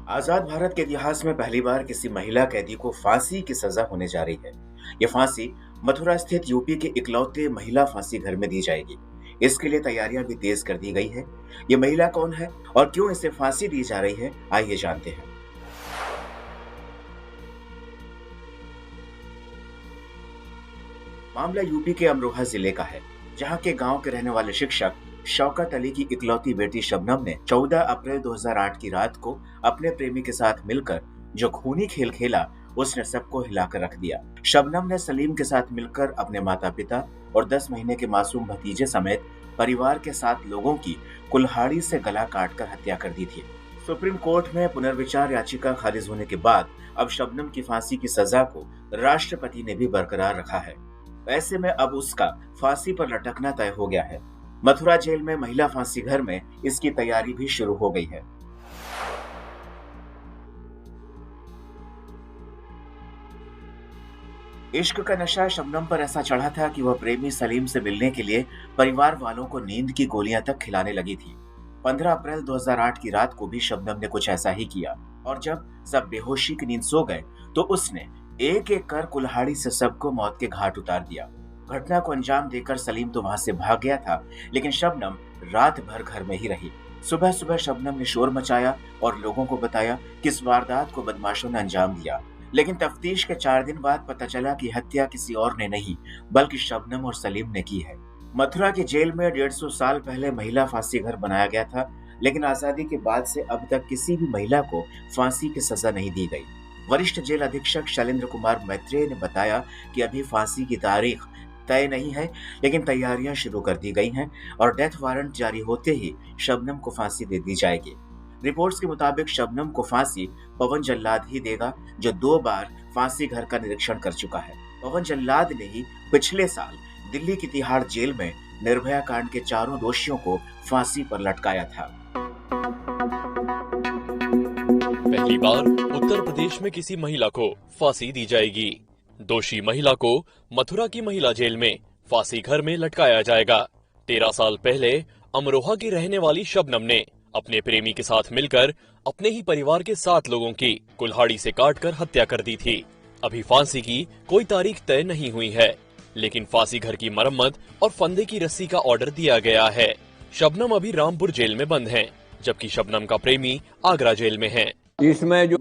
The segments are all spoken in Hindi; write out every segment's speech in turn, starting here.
आजाद भारत के इतिहास में पहली बार किसी महिला कैदी को फांसी की सजा होने जा रही है। ये फांसी मथुरा स्थित यूपी के इकलौते महिला फांसी घर में दी जाएगी। इसके लिए तैयारियां भी तेज कर दी गई है। ये महिला कौन है और क्यों इसे फांसी दी जा रही है, आइए जानते हैं। मामला यूपी के अमरोहा जिले का है, जहां के गांव के रहने वाले शिक्षक शौकत अली की इकलौती बेटी शबनम ने 14 अप्रैल 2008 की रात को अपने प्रेमी के साथ मिलकर जो खूनी खेल खेला, उसने सबको हिलाकर रख दिया। शबनम ने सलीम के साथ मिलकर अपने माता पिता और 10 महीने के मासूम भतीजे समेत परिवार के 7 लोगों की कुल्हाड़ी से गला काटकर हत्या कर दी थी। सुप्रीम कोर्ट में पुनर्विचार याचिका खारिज होने के बाद अब शबनम की फांसी की सजा को राष्ट्रपति ने भी बरकरार रखा है। ऐसे में अब उसका फांसी पर लटकना तय हो गया है। मथुरा जेल में महिला फांसी घर में इसकी तैयारी भी शुरू हो गई है। इश्क का नशा शबनम पर ऐसा चढ़ा था कि वह प्रेमी सलीम से मिलने के लिए परिवार वालों को नींद की गोलियां तक खिलाने लगी थी। 15 अप्रैल 2008 की रात को भी शबनम ने कुछ ऐसा ही किया और जब सब बेहोशी की नींद सो गए तो उसने एक एक कर कुल्हाड़ी से सबको मौत के घाट उतार दिया। घटना को अंजाम देकर सलीम तो वहां से भाग गया था, लेकिन शबनम रात भर घर में ही रही। सुबह सुबह शबनम ने शोर मचाया और लोगों को बताया कि इस वारदात को बदमाशों ने अंजाम दिया। लेकिन तफ्तीश के 4 दिन बाद पता चला कि हत्या किसी और ने नहीं बल्कि शबनम और सलीम ने की है। मथुरा की जेल में 150 साल पहले महिला फांसी घर बनाया गया था, लेकिन आजादी के बाद से अब तक किसी भी महिला को फांसी की सजा नहीं दी गई। वरिष्ठ जेल अधीक्षक शैलेंद्र कुमार मैत्रेय ने बताया कि अभी फांसी की तारीख तय नहीं है, लेकिन तैयारियां शुरू कर दी गई हैं और डेथ वारंट जारी होते ही शबनम को फांसी दे दी जाएगी। रिपोर्ट्स के मुताबिक शबनम को फांसी पवन जल्लाद ही देगा, जो 2 बार फांसी घर का निरीक्षण कर चुका है। पवन जल्लाद ने ही पिछले साल दिल्ली की तिहाड़ जेल में निर्भया कांड के 4 दोषियों को फांसी पर लटकाया था। पहली बार उत्तर प्रदेश में किसी महिला को फांसी दी जाएगी। दोषी महिला को मथुरा की महिला जेल में फांसी घर में लटकाया जाएगा। 13 साल पहले अमरोहा की रहने वाली शबनम ने अपने प्रेमी के साथ मिलकर अपने ही परिवार के 7 लोगों की कुल्हाड़ी से काटकर हत्या कर दी थी। अभी फांसी की कोई तारीख तय नहीं हुई है, लेकिन फांसी घर की मरम्मत और फंदे की रस्सी का ऑर्डर दिया गया है। शबनम अभी रामपुर जेल में बंद है, जबकि शबनम का प्रेमी आगरा जेल में है। इसमें जो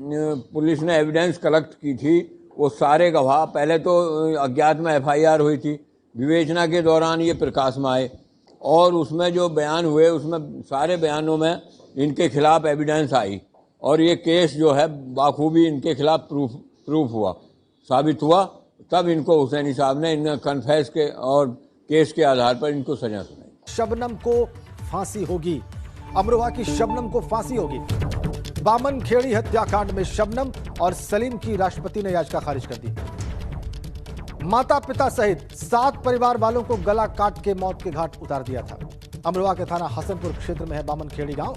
पुलिस ने एविडेंस कलेक्ट की थी, वो सारे गवाह, पहले तो अज्ञात में एफआईआर हुई थी, विवेचना के दौरान ये प्रकाश में आए और उसमें जो बयान हुए उसमें सारे बयानों में इनके खिलाफ एविडेंस आई और ये केस जो है बाखूबी इनके खिलाफ प्रूफ हुआ, साबित हुआ। तब इनको हुसैनी साहब ने इन कन्फेस के और केस के आधार पर इनको सजा सुनाई। शबनम को फांसी होगी, अमरोहा की शबनम को फांसी होगी। बामन खेड़ी हत्याकांड में शबनम और सलीम की राष्ट्रपति ने याचिका खारिज कर दी। माता पिता सहित 7 परिवार वालों को गला काट के मौत के घाट उतार दिया था। अमरोहा के थाना हसनपुर क्षेत्र में है बामन खेड़ी गांव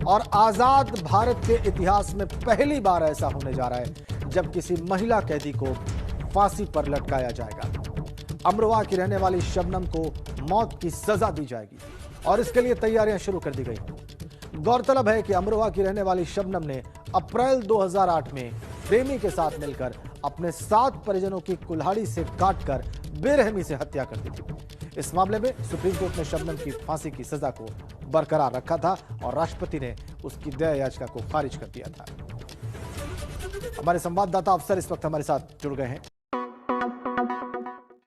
और आजाद भारत के इतिहास में पहली बार ऐसा होने जा रहा है जब किसी महिला कैदी को फांसी पर लटकाया जाएगा। अमरोहा की रहने वाली शबनम को मौत की सजा दी जाएगी और इसके लिए तैयारियां शुरू कर दी गई। गौरतलब है कि अमरोहा की रहने वाली शबनम ने अप्रैल 2008 में प्रेमी के साथ मिलकर अपने 7 परिजनों की कुल्हाड़ी से काटकर बेरहमी से हत्या कर दी थी। इस मामले में सुप्रीम कोर्ट ने शबनम की फांसी की सजा को बरकरार रखा था और राष्ट्रपति ने उसकी दया याचिका को खारिज कर दिया था। हमारे संवाददाता अफसर इस वक्त हमारे साथ जुड़ गए हैं।